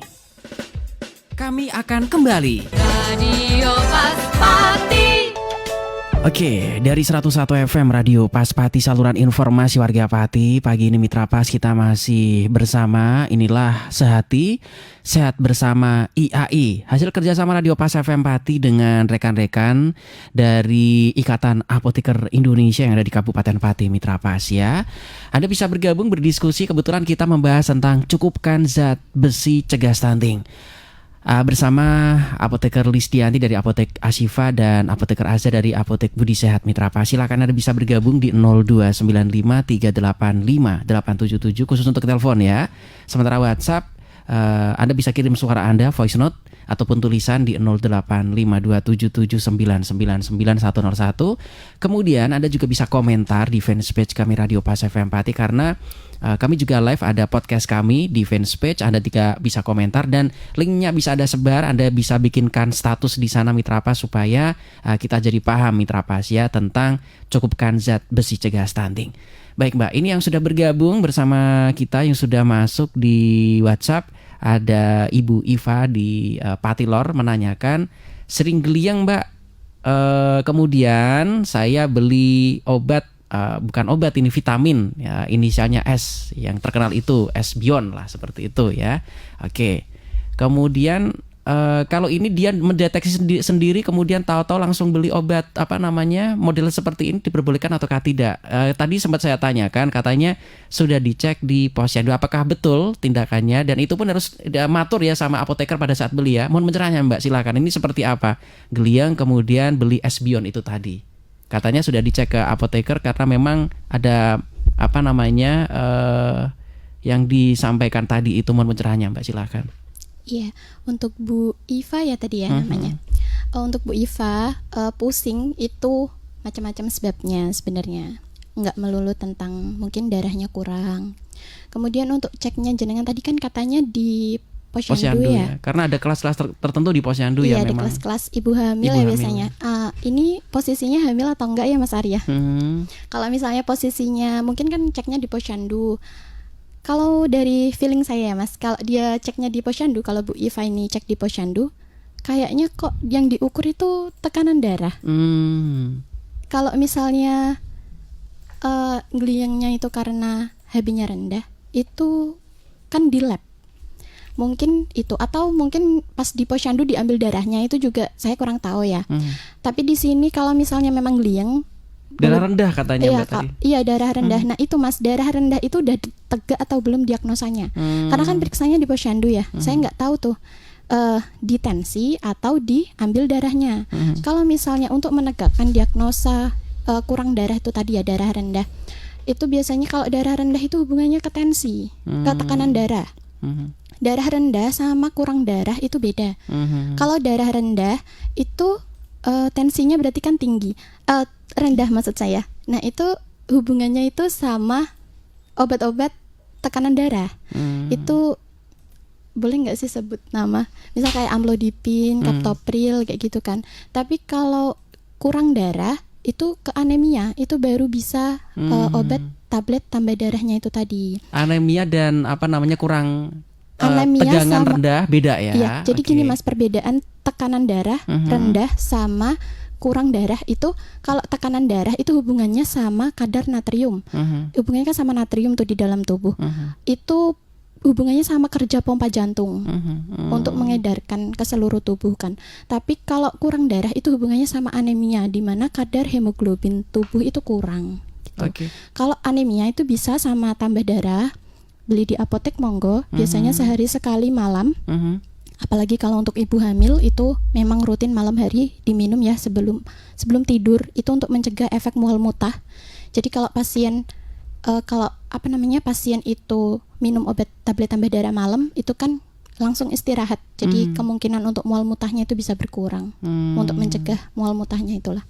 Kami akan kembali. Radio Paspati. Oke, dari 101 FM Radio Paspati, saluran informasi warga Pati. Pagi ini Mitra Pas kita masih bersama, inilah Sehati, Sehat Bersama IAI. Hasil kerjasama Radio Pas FM Pati dengan rekan-rekan dari Ikatan Apoteker Indonesia yang ada di Kabupaten Pati, Mitra Pas ya. Anda bisa bergabung berdiskusi, kebetulan kita membahas tentang cukupkan zat besi cegah stunting. Bersama Apoteker Lisdianti dari Apotek Ashifa dan Apoteker Azza dari Apotek Budi Sehat, Mitra Pas. Silakan Anda bisa bergabung di 0295385877 khusus untuk telepon ya. Sementara WhatsApp Anda bisa kirim suara Anda, voice note ataupun tulisan di 085277999101. Kemudian Anda juga bisa komentar di fanpage kami Radio Pas FM Pati, karena kami juga live ada podcast kami di fanpage. Anda bisa komentar dan linknya bisa Anda sebar. Anda bisa bikinkan status di sana Mitra Pas supaya kita jadi paham Mitra Pas ya tentang cukupkan zat besi cegah stunting. Baik Mbak, ini yang sudah bergabung bersama kita yang sudah masuk di WhatsApp. Ada Ibu Iva di Patilor menanyakan, sering geliang Mbak, kemudian saya beli obat, bukan obat ini vitamin ya, inisialnya S, yang terkenal itu S-Bion lah seperti itu ya. Oke. Kemudian kalau ini dia mendeteksi sendiri kemudian tahu-tahu langsung beli obat model seperti ini diperbolehkan ataukah tidak? Tadi sempat saya tanyakan, katanya sudah dicek di posyandu, apakah betul tindakannya, dan itu pun harus matur ya sama apoteker pada saat beli ya. Mohon pencerahannya Mbak, silakan. Ini seperti apa? Geliang kemudian beli S-Bion itu tadi. Katanya sudah dicek ke apoteker karena memang ada yang disampaikan tadi itu. Mohon pencerahannya Mbak, silakan. Iya, untuk Bu Iva ya tadi ya namanya. Untuk Bu Iva, pusing itu macam-macam sebabnya sebenarnya. Nggak melulu tentang mungkin darahnya kurang. Kemudian untuk ceknya jenengan tadi kan katanya di posyandu ya. Karena ada kelas-kelas tertentu di posyandu ya memang. Iya, ada kelas-kelas ibu hamil ya biasanya. Ini posisinya hamil atau enggak ya Mas Arya? Kalau misalnya posisinya mungkin kan ceknya di posyandu. Kalau dari feeling saya ya Mas, kalau dia ceknya di posyandu, kalau Bu Iva ini cek di posyandu, kayaknya kok yang diukur itu tekanan darah. Kalau misalnya geliangnya itu karena HB-nya rendah, itu kan di lab. Mungkin itu, atau mungkin pas di posyandu diambil darahnya, itu juga saya kurang tahu ya. Tapi di sini kalau misalnya memang geliang, darah rendah katanya Mbak tadi. Iya, darah rendah. Nah itu Mas, darah rendah itu udah tegak atau belum diagnosanya? Karena kan periksanya di posyandu ya. Saya nggak tahu tuh ditensi atau diambil darahnya. Kalau misalnya untuk menegakkan diagnosa kurang darah itu tadi ya, darah rendah, itu biasanya kalau darah rendah itu hubungannya ke tensi, ke tekanan darah. Darah rendah sama kurang darah itu beda. Kalau darah rendah itu tensinya berarti kan tinggi, rendah maksud saya. Nah itu hubungannya itu sama obat-obat tekanan darah. Itu boleh nggak sih sebut nama? Misal kayak amlodipin, captopril kayak gitu kan. Tapi kalau kurang darah itu ke anemia, itu baru bisa obat tablet tambah darahnya itu tadi. Anemia dan kurang Anemia tegangan sama, rendah beda ya. Iya, jadi gini Mas, perbedaan tekanan darah rendah sama kurang darah itu, kalau tekanan darah itu hubungannya sama kadar natrium. Hubungannya kan sama natrium tuh di dalam tubuh. Itu hubungannya sama kerja pompa jantung untuk mengedarkan ke seluruh tubuh kan. Tapi kalau kurang darah itu hubungannya sama anemia, di mana kadar hemoglobin tubuh itu kurang gitu. Kalau anemia itu bisa sama tambah darah, beli di apotek monggo, biasanya sehari sekali malam. Apalagi kalau untuk ibu hamil itu memang rutin malam hari diminum ya, sebelum tidur, itu untuk mencegah efek mual muntah. Jadi kalau pasien pasien itu minum obat tablet tambah darah malam, itu kan langsung istirahat. Jadi kemungkinan untuk mual muntahnya itu bisa berkurang. Untuk mencegah mual muntahnya itulah,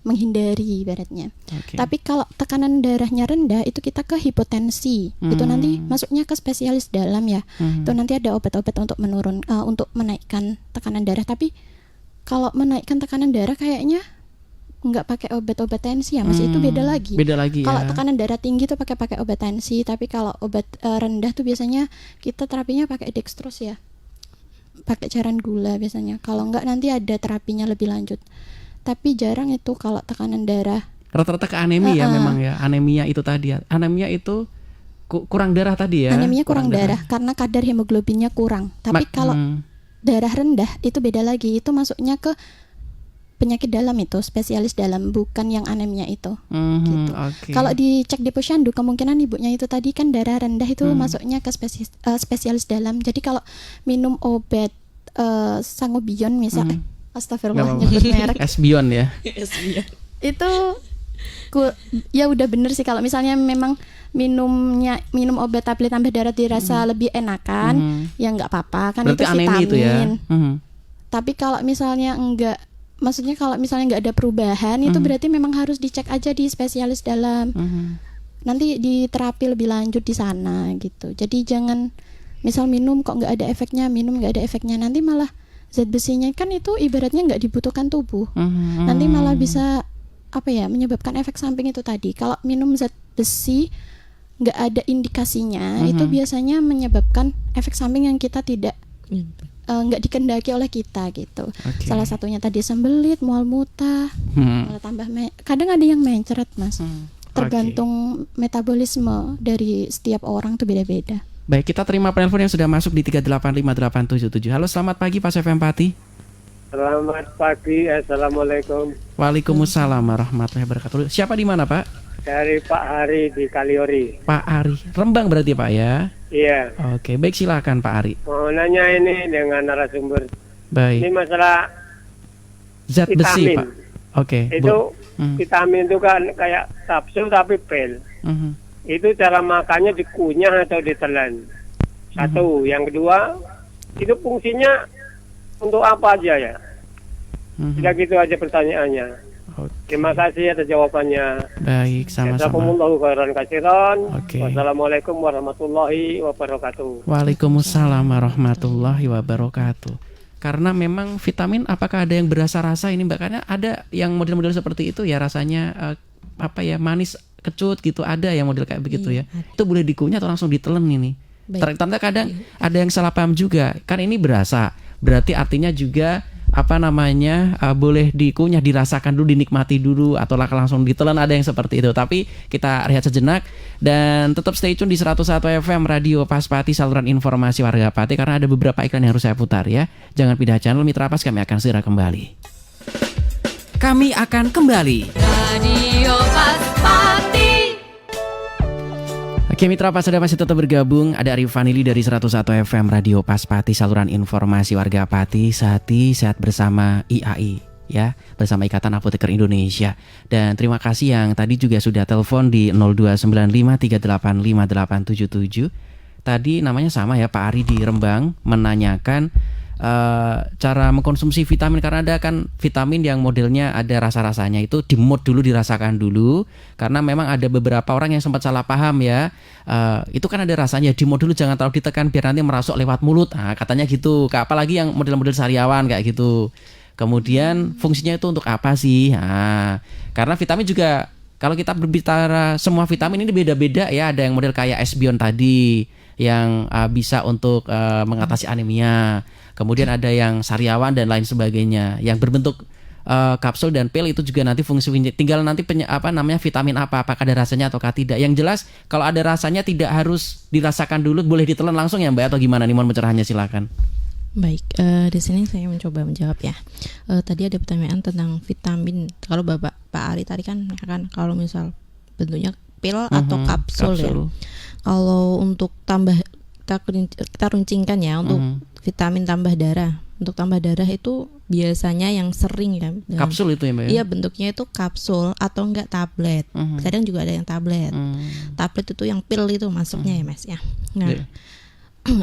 menghindari ibaratnya. Tapi kalau tekanan darahnya rendah itu kita ke hipotensi. Itu nanti masuknya ke spesialis dalam ya. Itu nanti ada obat-obat untuk untuk menaikkan tekanan darah. Tapi kalau menaikkan tekanan darah kayaknya nggak pakai obat-obat tensi ya Mas, itu beda lagi. Kalau tekanan darah tinggi tuh pakai obat tensi, tapi kalau obat rendah tuh biasanya kita terapinya pakai dextrose ya, pakai cairan gula biasanya. Kalau nggak nanti ada terapinya lebih lanjut. Tapi jarang itu kalau tekanan darah. Rata-rata ke anemia memang ya. Anemia itu tadi ya. Anemia itu kurang darah tadi ya. Anemia kurang darah karena kadar hemoglobinnya kurang. Tapi kalau darah rendah itu beda lagi. Itu masuknya ke penyakit dalam, itu spesialis dalam, bukan yang anemia itu. Gitu. Kalau dicek di posyandu, kemungkinan ibunya itu tadi kan darah rendah, itu masuknya ke spesialis dalam. Jadi kalau minum obat sangobion misalnya, astagfirullah nyebut merek. Esbion ya. Itu ya udah bener sih, kalau misalnya memang minum obat tablet tambah darah dirasa lebih enakan, ya nggak apa-apa kan. Berarti itu vitamin itu ya? Tapi kalau misalnya enggak, maksudnya kalau misalnya nggak ada perubahan, itu berarti memang harus dicek aja di spesialis dalam. Nanti diterapi lebih lanjut di sana gitu. Jadi jangan misal minum kok nggak ada efeknya, nanti malah zat besinya kan itu ibaratnya nggak dibutuhkan tubuh. Nanti malah bisa menyebabkan efek samping itu tadi. Kalau minum zat besi nggak ada indikasinya, itu biasanya menyebabkan efek samping yang kita tidak nggak dikendaki oleh kita gitu. Salah satunya tadi sembelit, mual muntah, malah tambah kadang ada yang mencret Mas. Tergantung metabolisme dari setiap orang tuh beda-beda. Baik, kita terima penelpon yang sudah masuk di 3855877. Halo, selamat pagi Pak Syef Empati. Selamat pagi, assalamualaikum. Waalaikumsalam warahmatullahi wabarakatuh. Siapa di mana Pak? Dari Pak Hari di Kaliori. Pak Ari, Rembang berarti Pak ya? Iya. Oke, baik, silakan Pak Ari. Mau nanya ini dengan narasumber. Baik. Ini masalah zat besi Pak. Oke. Itu vitamin itu kan kayak kapsul tapi pil. Itu cara makannya dikunyah atau ditelan. Satu. Yang kedua, itu fungsinya untuk apa aja ya? Tidak gitu aja pertanyaannya. Terima kasih atas jawabannya. Baik, sama-sama. Jazakumullahu khairan katsiran. Wassalamualaikum warahmatullahi wabarakatuh. Waalaikumsalam warahmatullahi wabarakatuh. Karena memang vitamin, apakah ada yang berasa rasa ini Mbak? Karena ada yang model-model seperti itu ya, rasanya manis kecut gitu, ada yang model kayak begitu ya. Itu boleh dikunyah atau langsung ditelan ini? Ternyata kadang ada yang salah paham juga. Kan ini berasa, berarti artinya juga boleh dikunyah, dirasakan dulu, dinikmati dulu, atau langsung ditelan, ada yang seperti itu. Tapi kita rehat sejenak dan tetap stay tune di 101 FM Radio Paspati, saluran informasi warga Pati, karena ada beberapa iklan yang harus saya putar ya. Jangan pindah channel, Mitra Pas, kami akan segera kembali. Radio Paspati. Oke Mitra Pas, Anda masih tetap bergabung. Ada Arif Vanili dari 101 FM Radio Paspati, saluran informasi warga Pati. Sehat bersama IAI ya, bersama Ikatan Apoteker Indonesia. Dan terima kasih yang tadi juga sudah telepon di 0295385877. Tadi namanya sama ya, Pak Ari di Rembang, menanyakan cara mengkonsumsi vitamin, karena ada kan vitamin yang modelnya ada rasa-rasanya, itu di mod dulu, dirasakan dulu, karena memang ada beberapa orang yang sempat salah paham ya, itu kan ada rasanya, di mod dulu, jangan terlalu ditekan biar nanti merasuk lewat mulut, katanya gitu. Apalagi yang model-model sariawan kayak gitu. Kemudian fungsinya itu untuk apa sih? Karena vitamin juga, kalau kita berbicara semua vitamin ini beda-beda ya. Ada yang model kayak Esbion tadi yang bisa untuk mengatasi anemia. Kemudian ada yang sariawan dan lain sebagainya yang berbentuk kapsul dan pil, itu juga nanti fungsinya tinggal nanti vitamin apakah ada rasanya ataukah tidak. Yang jelas kalau ada rasanya tidak harus dirasakan dulu, boleh ditelan langsung ya Mbak, atau gimana nih? Mohon pencerahannya, silakan. Baik, di sini saya mencoba menjawab ya. Tadi ada pertanyaan tentang vitamin. Kalau Pak Ari tadi kan kalau misal bentuknya pil atau kapsul ya. Kalau untuk tambah, kita runcingkan ya untuk vitamin tambah darah. Untuk tambah darah itu biasanya yang sering kan kapsul itu ya Mbak ya? Iya, bentuknya itu kapsul atau enggak tablet. Kadang juga ada yang tablet. Tablet itu yang pil itu masuknya ya Mas ya. Nah,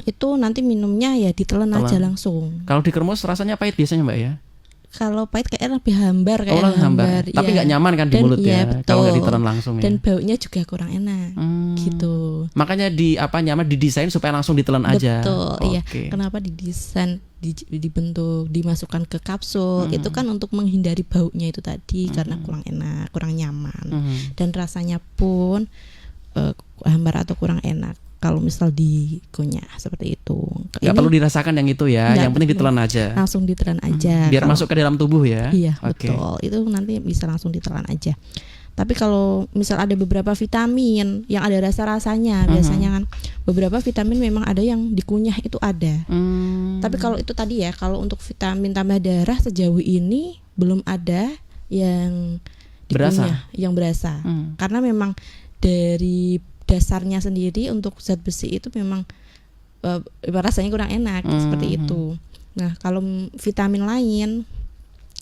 itu nanti minumnya ya ditelan aja langsung. Kalau dikermus rasanya pahit biasanya Mbak ya? Kalau pahit kayaknya lebih hambar, hambar. Tapi nggak nyaman kan di mulut ya, kalau nggak ditelan langsung ya. Dan baunya juga kurang enak, gitu. Makanya nyaman didesain supaya langsung ditelan aja. Betul, iya. Kenapa didesain dibentuk dimasukkan ke kapsul? Itu kan untuk menghindari baunya itu tadi, karena kurang enak, kurang nyaman, dan rasanya pun hambar atau kurang enak. Kalau misal dikunyah seperti itu, nggak perlu dirasakan yang itu ya, yang penting ditelan aja. Langsung ditelan aja. Biar masuk ke dalam tubuh ya. Iya, betul. Itu nanti bisa langsung ditelan aja. Tapi kalau misal ada beberapa vitamin yang ada rasa-rasanya, biasanya kan beberapa vitamin memang ada yang dikunyah, itu ada. Tapi kalau itu tadi ya, kalau untuk vitamin tambah darah sejauh ini belum ada yang dikunyah, yang berasa. Karena memang dari dasarnya sendiri untuk zat besi itu memang rasanya kurang enak, seperti itu. Nah, kalau vitamin lain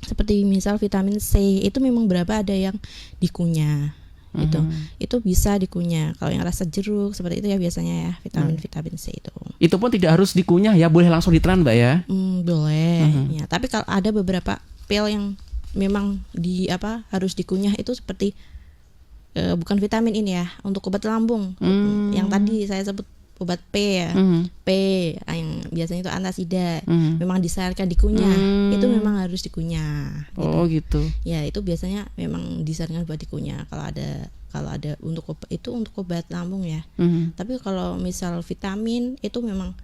seperti misal vitamin C itu memang berapa ada yang dikunyah. Itu bisa dikunyah. Kalau yang rasa jeruk seperti itu ya biasanya ya vitamin C itu. Itu pun tidak harus dikunyah ya, boleh langsung ditelan Mbak ya? Boleh. Ya, tapi kalau ada beberapa pil yang memang harus dikunyah, itu seperti bukan vitamin ini ya, untuk obat lambung. Yang tadi saya sebut obat P ya. P yang biasanya itu antasida. Memang disarankan dikunyah. Itu memang harus dikunyah. Gitu. Oh gitu. Ya, itu biasanya memang disarankan buat dikunyah kalau ada untuk obat, itu untuk obat lambung ya. Tapi kalau misal vitamin itu memang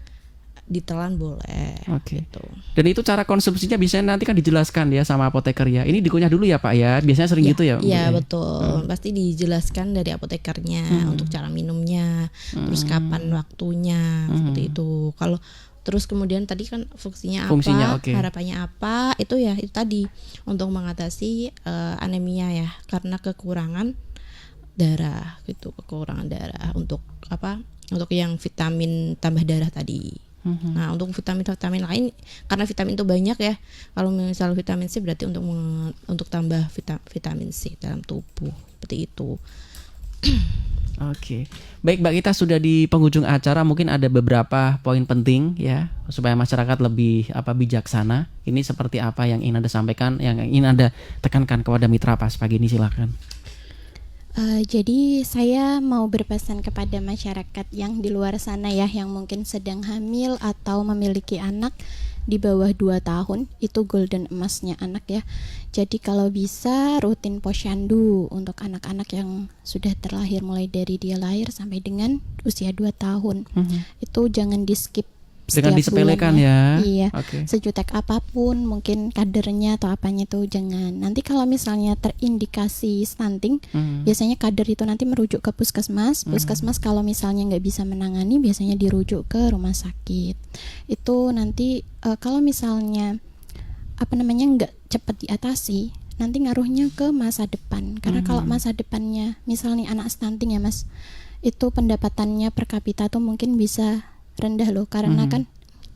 ditelan boleh. Gitu. Dan itu cara konsumsinya biasanya nanti kan dijelaskan ya sama apoteker ya. Ini dikunyah dulu ya Pak ya. Biasanya sering gitu ya. Iya betul. Pasti dijelaskan dari apotekernya untuk cara minumnya, terus kapan waktunya, seperti itu. Kalau terus kemudian tadi kan fungsinya apa, harapannya apa, itu ya itu tadi untuk mengatasi anemia ya, karena kekurangan darah gitu, kekurangan darah untuk untuk yang vitamin tambah darah tadi. Nah, untuk vitamin lain, karena vitamin itu banyak ya. Kalau misal vitamin C berarti untuk tambah vitamin C dalam tubuh, seperti itu. Oke. Baik Mbak, kita sudah di penghujung acara. Mungkin ada beberapa poin penting ya, supaya masyarakat lebih bijaksana. Ini seperti apa yang ingin Anda sampaikan, yang ingin Anda tekankan kepada Mitra Pas pagi ini, silakan. Jadi saya mau berpesan kepada masyarakat yang di luar sana ya, yang mungkin sedang hamil atau memiliki anak di bawah 2 tahun, itu golden emasnya anak ya. Jadi kalau bisa rutin posyandu untuk anak-anak yang sudah terlahir, mulai dari dia lahir sampai dengan usia 2 tahun. Itu jangan di skip. Dengan disepelekan ya. Iya. Sejutek apapun mungkin kadernya atau apanya itu jangan. Nanti kalau misalnya terindikasi stunting, biasanya kader itu nanti merujuk ke puskesmas. Puskesmas kalau misalnya nggak bisa menangani, biasanya dirujuk ke rumah sakit. Itu nanti kalau misalnya nggak cepat diatasi, nanti ngaruhnya ke masa depan. Karena kalau masa depannya misalnya anak stunting ya Mas, itu pendapatannya per kapita tuh mungkin bisa rendah loh, karena kan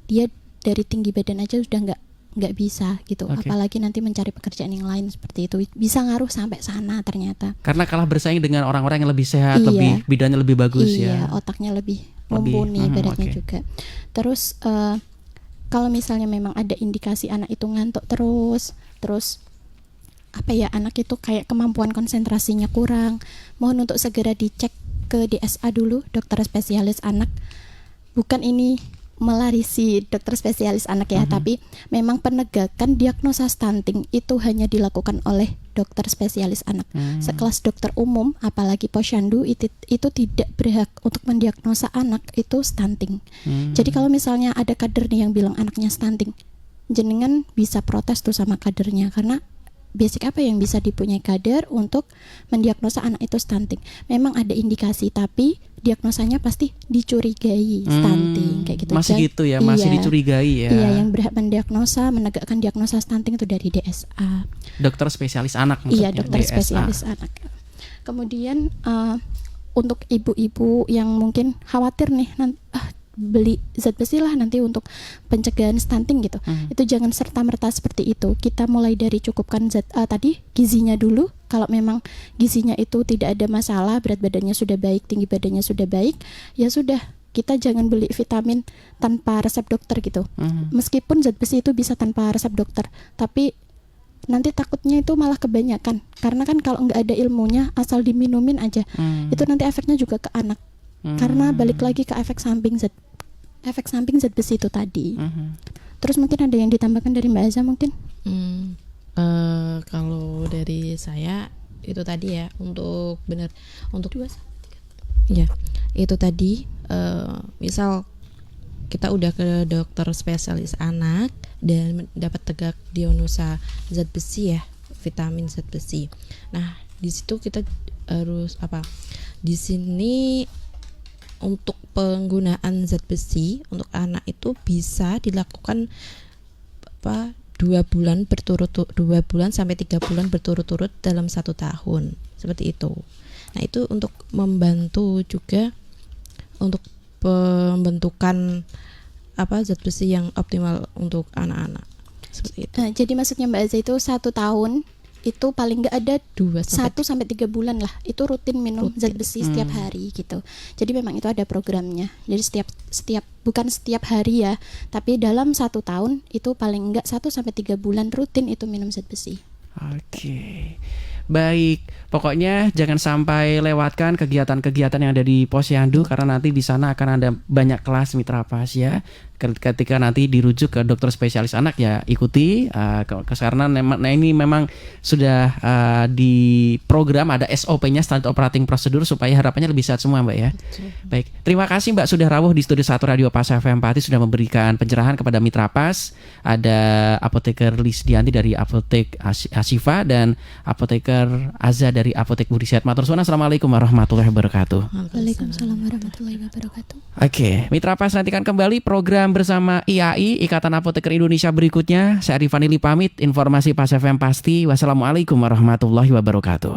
dia dari tinggi badan aja sudah nggak bisa gitu. Oke. Apalagi nanti mencari pekerjaan yang lain seperti itu, bisa ngaruh sampai sana ternyata. Karena kalah bersaing dengan orang-orang yang lebih sehat, Iya. lebih bidannya lebih bagus Iya, ya. otaknya lebih mumpuni ibaratnya oke. juga. Terus kalau misalnya memang ada indikasi anak itu ngantuk terus apa ya, anak itu kayak kemampuan konsentrasinya kurang, mohon untuk segera dicek ke DSA dulu, dokter spesialis anak. Bukan ini melarisi dokter spesialis anak ya, tapi memang penegakan diagnosa stunting itu hanya dilakukan oleh dokter spesialis anak. Sekelas dokter umum, apalagi posyandu itu tidak berhak untuk mendiagnosa anak itu stunting. Jadi kalau misalnya ada kader nih yang bilang anaknya stunting, jenengan bisa protes tuh sama kadernya, karena basic apa yang bisa dipunyai kader untuk mendiagnosa anak itu stunting. Memang ada indikasi, tapi diagnosanya pasti dicurigai stunting kayak gitu. Masih gitu ya, masih Iya. dicurigai ya. Iya, yang berhak mendiagnosa, menegakkan diagnosa stunting itu dari DSA. Dokter spesialis anak Iya, maksudnya, dokter DSA. spesialis anak. Kemudian untuk ibu-ibu yang mungkin khawatir nih beli zat besi lah nanti untuk pencegahan stunting gitu, itu jangan serta-merta seperti itu. Kita mulai dari cukupkan zat tadi gizinya dulu. Kalau memang gizinya itu tidak ada masalah, berat badannya sudah baik, tinggi badannya sudah baik, ya sudah, kita jangan beli vitamin tanpa resep dokter gitu. Meskipun zat besi itu bisa tanpa resep dokter, tapi nanti takutnya itu malah kebanyakan, karena kan kalau nggak ada ilmunya asal diminumin aja, itu nanti efeknya juga ke anak. Karena balik lagi ke efek samping zat besi itu tadi. Terus mungkin ada yang ditambahkan dari Mbak Aza mungkin? Kalau dari saya itu tadi ya, untuk benar untuk ya itu tadi, misal kita udah ke dokter spesialis anak dan dapat tegak diagnosa zat besi ya, vitamin zat besi. Nah di situ kita harus apa? Di sini untuk penggunaan zat besi untuk anak itu bisa dilakukan 2 bulan sampai 3 bulan berturut-turut dalam 1 tahun, seperti itu. Nah itu untuk membantu juga untuk pembentukan zat besi yang optimal untuk anak-anak, seperti itu. Nah, jadi maksudnya Mbak Aza itu 1 tahun itu paling nggak ada 1 sampai 3 bulan lah, itu rutin minum zat besi setiap hari gitu. Jadi memang itu ada programnya. Jadi bukan setiap hari ya, tapi dalam 1 tahun itu paling nggak 1 sampai 3 bulan rutin itu minum zat besi. Oke. Baik, pokoknya jangan sampai lewatkan kegiatan-kegiatan yang ada di Posyandu, karena nanti di sana akan ada banyak kelas Mitra Pas ya. Ketika nanti dirujuk ke dokter spesialis anak ya ikuti, karena ini memang sudah di program ada SOP-nya, Standard Operating Procedure, supaya harapannya lebih sehat semua Mbak ya. Baik, terima kasih Mbak sudah rawuh di Studio 1 Radio Pas FM Pati, sudah memberikan pencerahan kepada Mitra Pas. Ada Apoteker Lisdianti dari Apotek Asifa dan Apoteker Aza dari Apotek Budi Sehat. Matur suwun, assalamualaikum warahmatullahi wabarakatuh. Waalaikumsalam warahmatullahi wabarakatuh. Oke, Mitra Pas nantikan kembali program bersama IAI, Ikatan Apoteker Indonesia berikutnya. Saya Arifan Ili pamit, informasi Pas FM pasti. Wassalamualaikum warahmatullahi wabarakatuh.